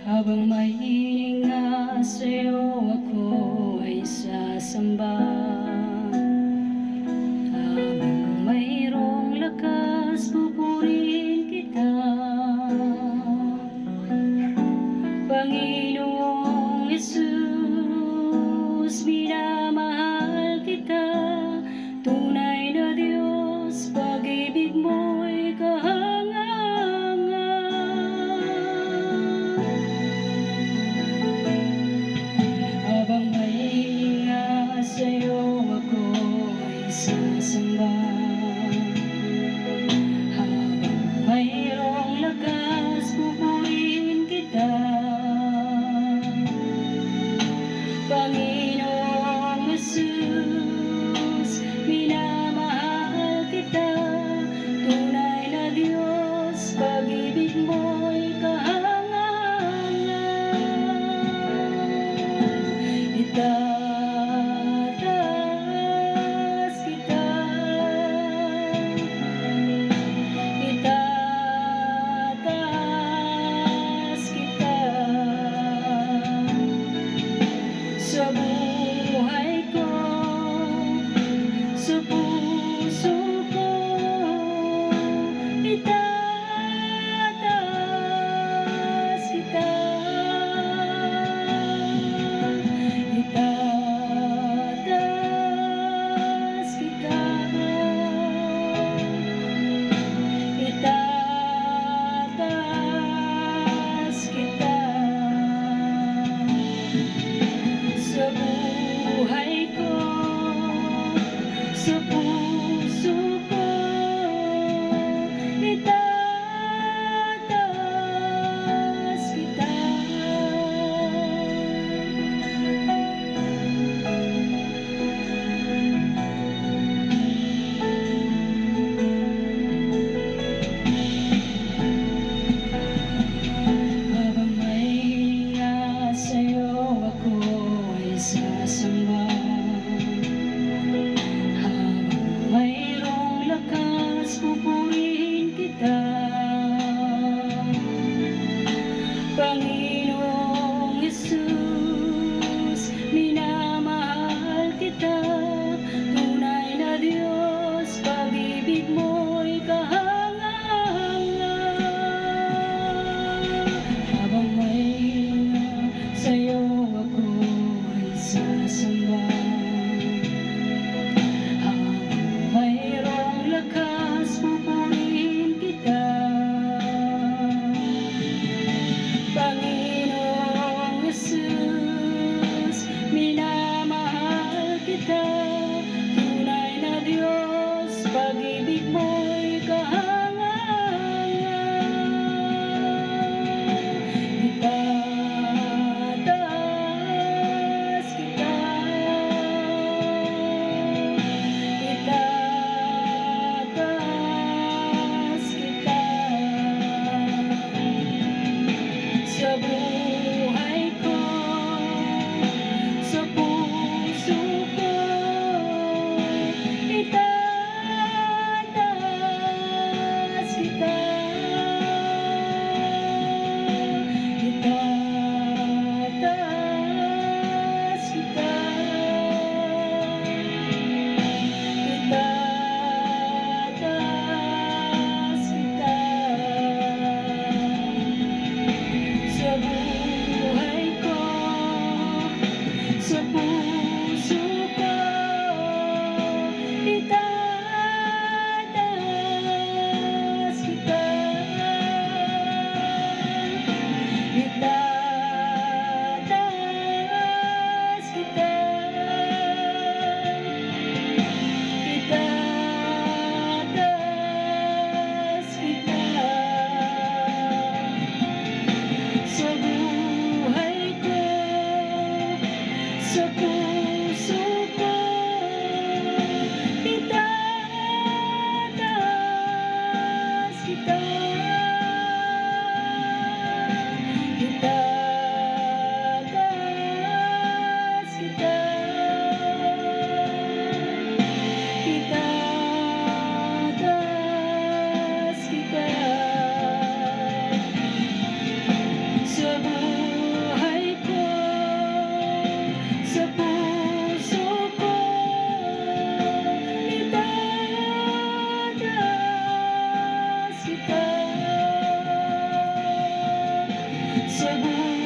Habang may hininga sa'yo, ako ay sasamba. Habang mayroong lakas, pupurihin kita. Panginoong Hesus, minamahal kita. Tunay na Diyos, pag-ibig mo'y kahangahangan. Habang may hininga sa'yo, ako ay sasamba. Habang mayroong lakas, pupurihin kita. Panginoong Hesus, minamahal kita. Tunay na Diyos, pag-ibig mo'y kahangahangan. Itataas kita, itataas kita. Sa buhay ko, sa puso ko, itataas kita. Itataas kita. Itataas kita. Sa buhay ko, sa puso ko, itataas kita. Habang may hininga sa'yo, ako ay sasamba. Habang mayroong lakas, pupurihin kita. Panginoong Hesus, minamahal kita. Tunay na Diyos, pag-ibig mo'y kahangahangan. Habang may hininga sa'yo, ako ay sasamba. Habang mayroong lakas, pupurihin kita. Panginoong Hesus, minamahal kita. Tunay na Diyos, pag-ibig mo'y kahangahangan. Itataas kita. Itataas kita. Sa buhay ko, sa puso ko, itataas kita. Itataas kita. Itataas kita. Sa buhay ko, sa puso ko, itataas kita. Itataas kita. Itataas kita. Sa buhay ko, sa puso ko, itataas kita. sa buhay